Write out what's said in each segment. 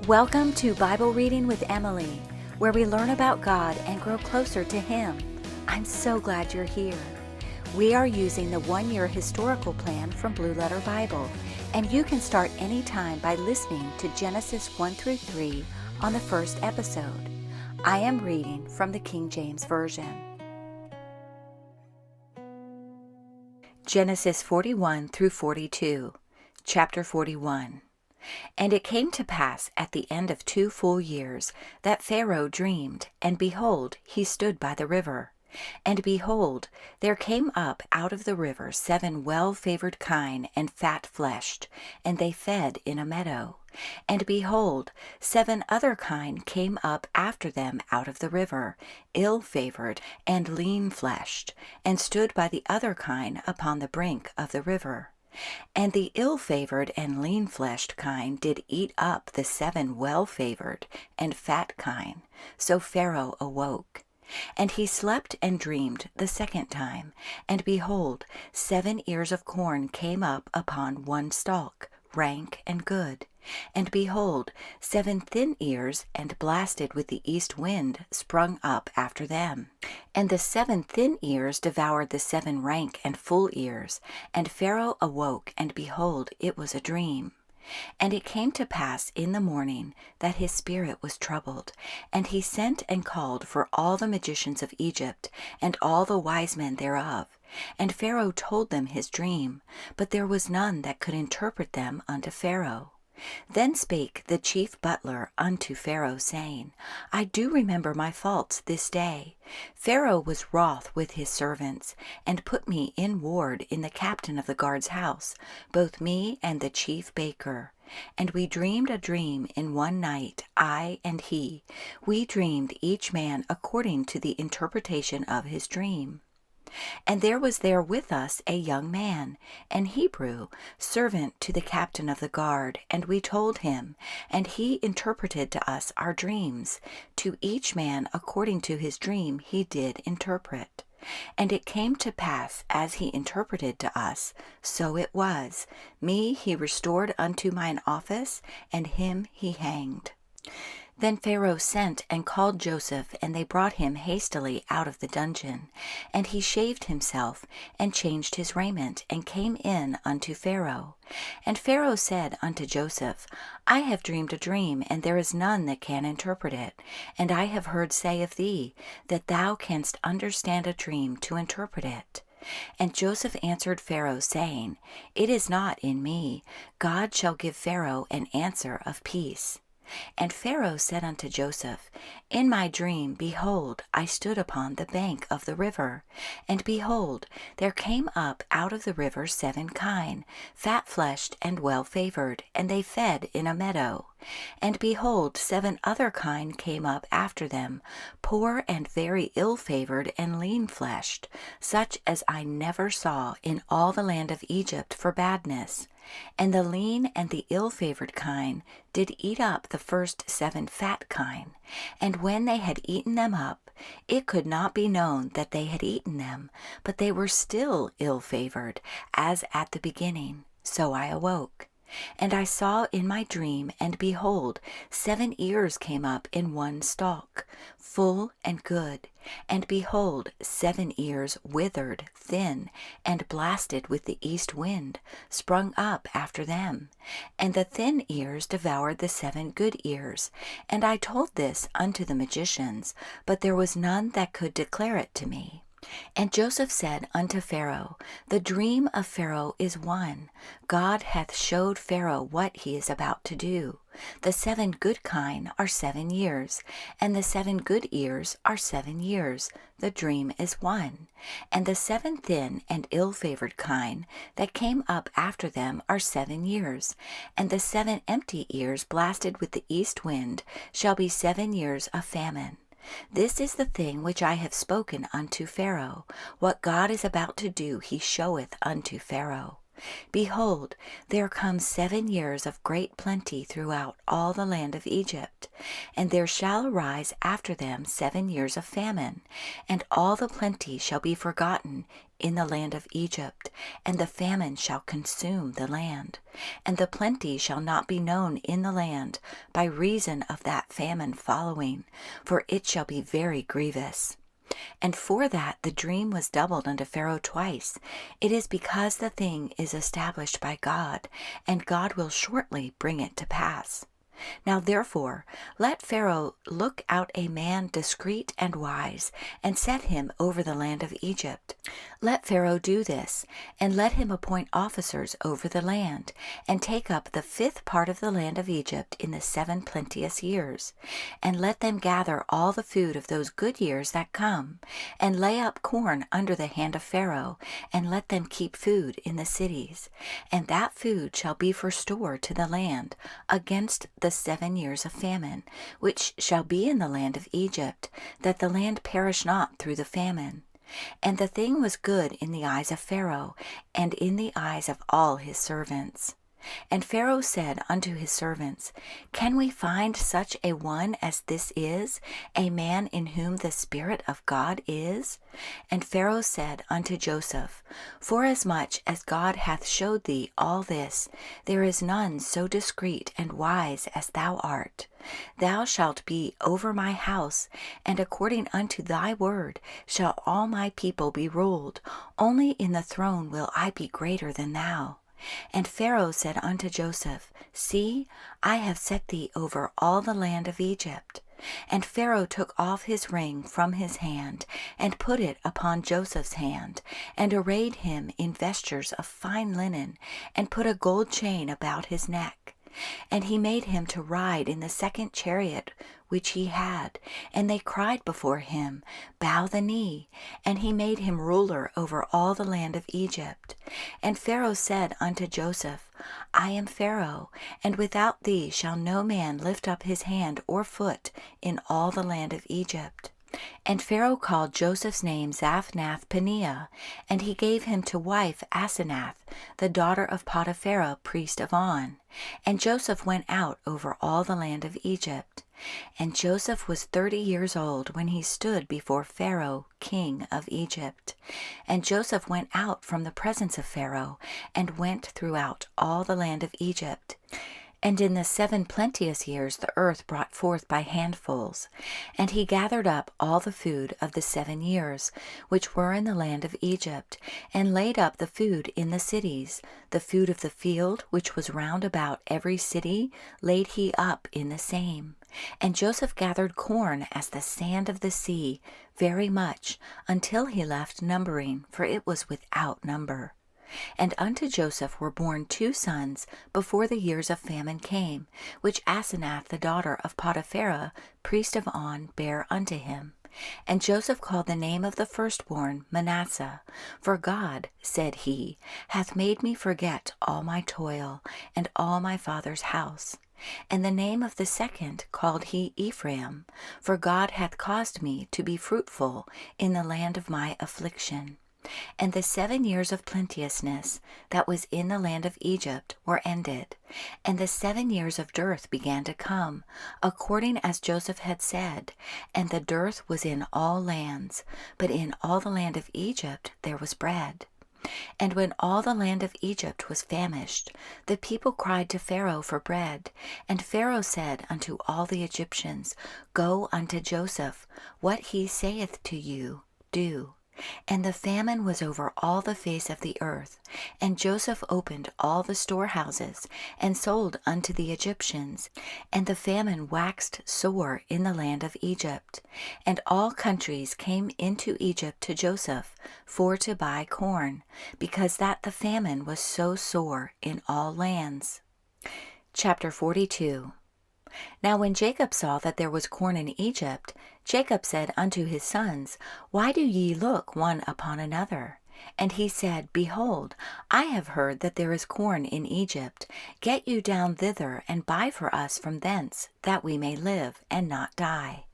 Welcome to Bible Reading with Emily, where we learn about God and grow closer to Him. I'm so glad you're here. We are using the one-year historical plan from Blue Letter Bible, and you can start anytime by listening to Genesis 1 through 3 on the first episode. I am reading from the King James Version. Genesis 41 through 42, Chapter 41. And it came to pass at the end of 2 full years that Pharaoh dreamed, and behold, he stood by the river. And behold, there came up out of the river 7 well-favored kine and fat-fleshed, and they fed in a meadow. And behold, 7 other kine came up after them out of the river, ill-favored and lean-fleshed, and stood by the other kine upon the brink of the river. And the ill-favored and lean-fleshed kine did eat up the 7 well-favored and fat kine. So Pharaoh awoke. And he slept and dreamed the second time. And behold, 7 ears of corn came up upon one stalk, rank and good. And behold, 7 thin ears and blasted with the east wind sprung up after them. And the 7 thin ears devoured the 7 rank and full ears. And Pharaoh awoke, and behold, it was a dream. And it came to pass in the morning that his spirit was troubled, and he sent and called for all the magicians of Egypt, and all the wise men thereof. And Pharaoh told them his dream, but there was none that could interpret them unto Pharaoh. Then spake the chief butler unto Pharaoh, saying, I do remember my faults this day. Pharaoh was wroth with his servants, and put me in ward in the captain of the guard's house, both me and the chief baker. And we dreamed a dream in one night, I and he. We dreamed each man according to the interpretation of his dream. And there was there with us a young man, an Hebrew, servant to the captain of the guard, and we told him, and he interpreted to us our dreams. To each man according to his dream he did interpret. And it came to pass, as he interpreted to us, so it was. Me he restored unto mine office, and him he hanged. Then Pharaoh sent and called Joseph, and they brought him hastily out of the dungeon. And he shaved himself, and changed his raiment, and came in unto Pharaoh. And Pharaoh said unto Joseph, I have dreamed a dream, and there is none that can interpret it. And I have heard say of thee, that thou canst understand a dream to interpret it. And Joseph answered Pharaoh, saying, It is not in me. God shall give Pharaoh an answer of peace. And Pharaoh said unto Joseph, In my dream, behold, I stood upon the bank of the river. And behold, there came up out of the river 7 kine, fat-fleshed and well-favored, and they fed in a meadow. And behold, 7 other kine came up after them, poor and very ill-favored and lean-fleshed, such as I never saw in all the land of Egypt for badness. And the lean and the ill-favored kine did eat up the first 7 fat kine. And when they had eaten them up, it could not be known that they had eaten them, but they were still ill-favored, as at the beginning. So I awoke. And I saw in my dream, and behold, 7 ears came up in one stalk, full and good. And behold, 7 ears withered, thin, and blasted with the east wind, sprung up after them. And the thin ears devoured the 7 good ears. And I told this unto the magicians, but there was none that could declare it to me. And Joseph said unto Pharaoh, The dream of Pharaoh is one. God hath showed Pharaoh what he is about to do. The 7 good kine are 7 years, and the 7 good ears are 7 years. The dream is one. And the 7 thin and ill-favored kine that came up after them are 7 years. And the 7 empty ears blasted with the east wind shall be 7 years of famine. This is the thing which I have spoken unto Pharaoh. What God is about to do he showeth unto Pharaoh. Behold, there come 7 years of great plenty throughout all the land of Egypt, and there shall arise after them 7 years of famine, and all the plenty shall be forgotten in the land of Egypt, and the famine shall consume the land, and the plenty shall not be known in the land by reason of that famine following, for it shall be very grievous. And for that the dream was doubled unto Pharaoh twice, it is because the thing is established by God, and God will shortly bring it to pass. Now therefore let Pharaoh look out a man discreet and wise, and set him over the land of Egypt. Let Pharaoh do this, and let him appoint officers over the land, and take up the 5th part of the land of Egypt in the 7 plenteous years, and let them gather all the food of those good years that come, and lay up corn under the hand of Pharaoh, and let them keep food in the cities, and that food shall be for store to the land against the 7 years of famine, which shall be in the land of Egypt, that the land perish not through the famine. And the thing was good in the eyes of Pharaoh, and in the eyes of all his servants. And Pharaoh said unto his servants, Can we find such a one as this is, a man in whom the Spirit of God is? And Pharaoh said unto Joseph, Forasmuch as God hath showed thee all this, there is none so discreet and wise as thou art. Thou shalt be over my house, and according unto thy word shall all my people be ruled. Only in the throne will I be greater than thou. And Pharaoh said unto Joseph, See, I have set thee over all the land of Egypt. And Pharaoh took off his ring from his hand, and put it upon Joseph's hand, and arrayed him in vestures of fine linen, and put a gold chain about his neck. And he made him to ride in the 2nd chariot which he had, and they cried before him, Bow the knee. And he made him ruler over all the land of Egypt. And Pharaoh said unto Joseph, I am Pharaoh, and without thee shall no man lift up his hand or foot in all the land of Egypt. And Pharaoh called Joseph's name Zaphnath-Paneah, and he gave him to wife Asenath, the daughter of Potipherah, priest of On. And Joseph went out over all the land of Egypt. And Joseph was 30 years old when he stood before Pharaoh, king of Egypt. And Joseph went out from the presence of Pharaoh, and went throughout all the land of Egypt. And in the 7 plenteous years the earth brought forth by handfuls. And he gathered up all the food of the 7 years, which were in the land of Egypt, and laid up the food in the cities. The food of the field, which was round about every city, laid he up in the same. And Joseph gathered corn as the sand of the sea, very much, until he left numbering, for it was without number. And unto Joseph were born 2 sons before the years of famine came, which Asenath the daughter of Potipherah, priest of On, bare unto him. And Joseph called the name of the firstborn Manasseh, for God, said he, hath made me forget all my toil, and all my father's house. And the name of the second called he Ephraim, for God hath caused me to be fruitful in the land of my affliction. And the 7 years of plenteousness that was in the land of Egypt were ended, and the 7 years of dearth began to come, according as Joseph had said, and the dearth was in all lands, but in all the land of Egypt there was bread. And when all the land of Egypt was famished, the people cried to Pharaoh for bread. And Pharaoh said unto all the Egyptians, Go unto Joseph, what he saith to you, do. And the famine was over all the face of the earth. And Joseph opened all the storehouses, and sold unto the Egyptians. And the famine waxed sore in the land of Egypt. And all countries came into Egypt to Joseph for to buy corn, because that the famine was so sore in all lands. Chapter 42. Now when Jacob saw that there was corn in Egypt, Jacob said unto his sons, Why do ye look one upon another? And he said, Behold, I have heard that there is corn in Egypt. Get you down thither, and buy for us from thence, that we may live, and not die.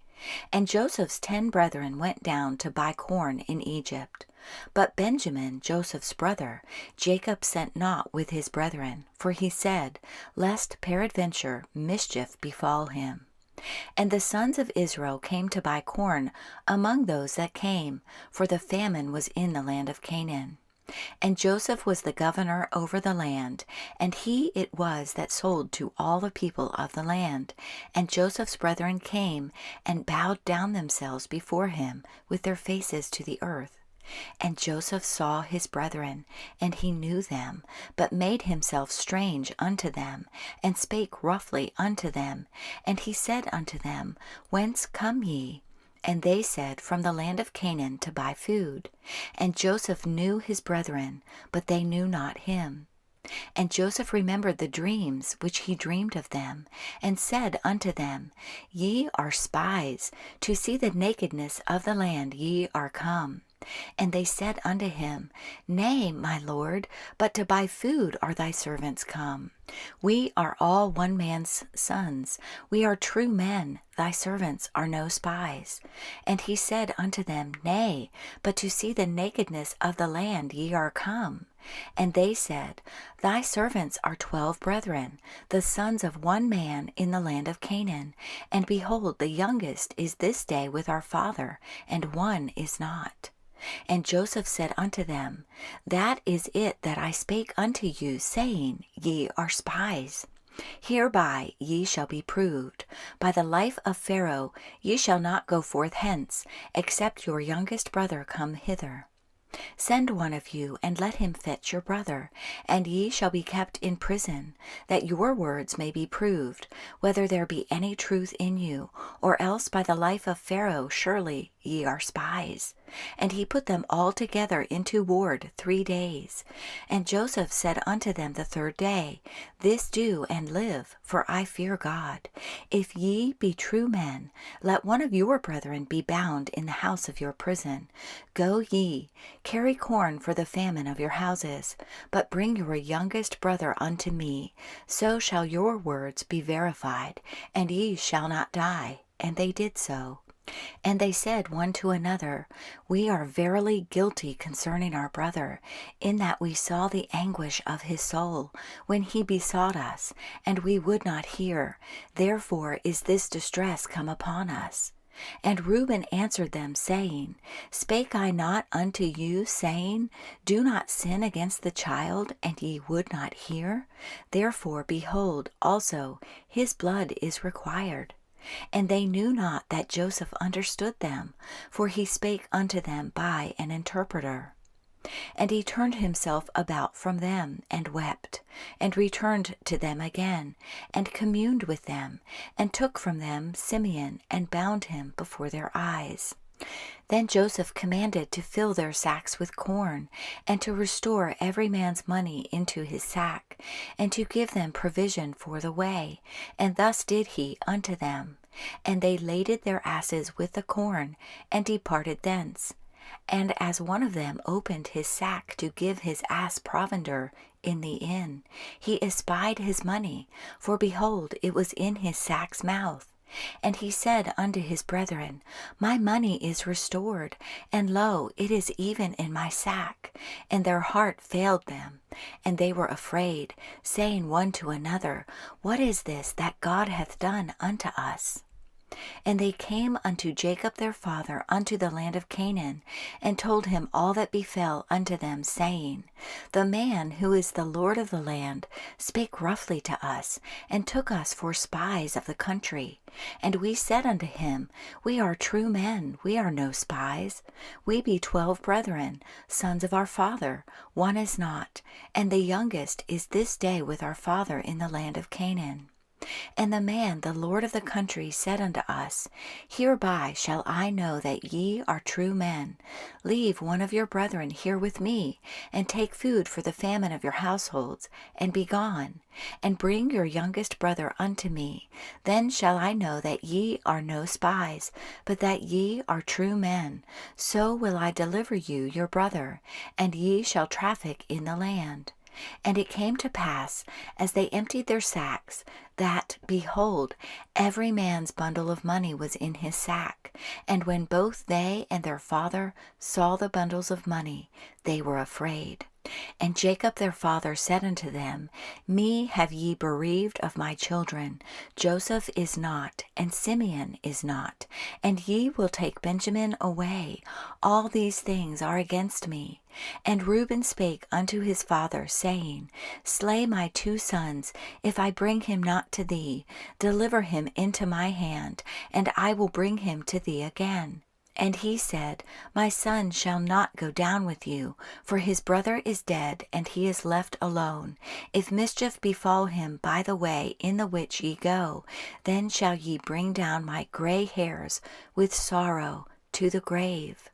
And Joseph's 10 brethren went down to buy corn in Egypt. But Benjamin, Joseph's brother, Jacob sent not with his brethren, for he said, Lest peradventure mischief befall him. And the sons of Israel came to buy corn among those that came, for the famine was in the land of Canaan. And Joseph was the governor over the land, and he it was that sold to all the people of the land. And Joseph's brethren came and bowed down themselves before him with their faces to the earth. And Joseph saw his brethren, and he knew them, but made himself strange unto them, and spake roughly unto them. And he said unto them, Whence come ye? And they said, From the land of Canaan to buy food. And Joseph knew his brethren, but they knew not him. And Joseph remembered the dreams which he dreamed of them, and said unto them, Ye are spies, to see the nakedness of the land ye are come. And they said unto him, Nay, my lord, but to buy food are thy servants come. We are all one man's sons. We are true men. Thy servants are no spies. And he said unto them, Nay, but to see the nakedness of the land ye are come. And they said, Thy servants are 12 brethren, the sons of one man in the land of Canaan. And behold, the youngest is this day with our father, and one is not. And Joseph said unto them, That is it that I spake unto you, saying, Ye are spies. Hereby ye shall be proved. By the life of Pharaoh ye shall not go forth hence, except your youngest brother come hither. Send one of you, and let him fetch your brother, and ye shall be kept in prison, that your words may be proved, whether there be any truth in you, or else by the life of Pharaoh surely ye are spies. And he put them all together into ward 3 days. And Joseph said unto them the 3rd day, This do and live, for I fear God. If ye be true men, let one of your brethren be bound in the house of your prison. Go ye, carry corn for the famine of your houses, but bring your youngest brother unto me. So shall your words be verified, and ye shall not die. And they did so. And they said one to another, We are verily guilty concerning our brother, in that we saw the anguish of his soul, when he besought us, and we would not hear. Therefore is this distress come upon us. And Reuben answered them, saying, Spake I not unto you, saying, Do not sin against the child, and ye would not hear? Therefore, behold, also his blood is required. And they knew not that Joseph understood them, for he spake unto them by an interpreter. And he turned himself about from them, and wept, and returned to them again, and communed with them, and took from them Simeon, and bound him before their eyes. Then Joseph commanded to fill their sacks with corn, and to restore every man's money into his sack, and to give them provision for the way. And thus did he unto them. And they laded their asses with the corn, and departed thence. And as one of them opened his sack to give his ass provender in the inn, he espied his money, for behold, it was in his sack's mouth. And he said unto his brethren, My money is restored, and lo, it is even in my sack. And their heart failed them, and they were afraid, saying one to another, What is this that God hath done unto us? And they came unto Jacob their father unto the land of Canaan, and told him all that befell unto them, saying, The man who is the Lord of the land spake roughly to us, and took us for spies of the country. And we said unto him, We are true men, we are no spies. We be 12 brethren, sons of our father, one is not, and the youngest is this day with our father in the land of Canaan. And the man, the Lord of the country, said unto us, Hereby shall I know that ye are true men. Leave one of your brethren here with me, and take food for the famine of your households, and be gone. And bring your youngest brother unto me. Then shall I know that ye are no spies, but that ye are true men. So will I deliver you your brother, and ye shall traffic in the land. And it came to pass, as they emptied their sacks, that, behold, every man's bundle of money was in his sack. And when both they and their father saw the bundles of money, they were afraid. And Jacob their father said unto them, Me have ye bereaved of my children. Joseph is not, and Simeon is not, and ye will take Benjamin away. All these things are against me. And Reuben spake unto his father, saying, Slay my 2 sons, if I bring him not to thee. Deliver him into my hand, and I will bring him to thee again. And he said, My son shall not go down with you, for his brother is dead, and he is left alone. If mischief befall him by the way in the which ye go, then shall ye bring down my gray hairs with sorrow to the grave.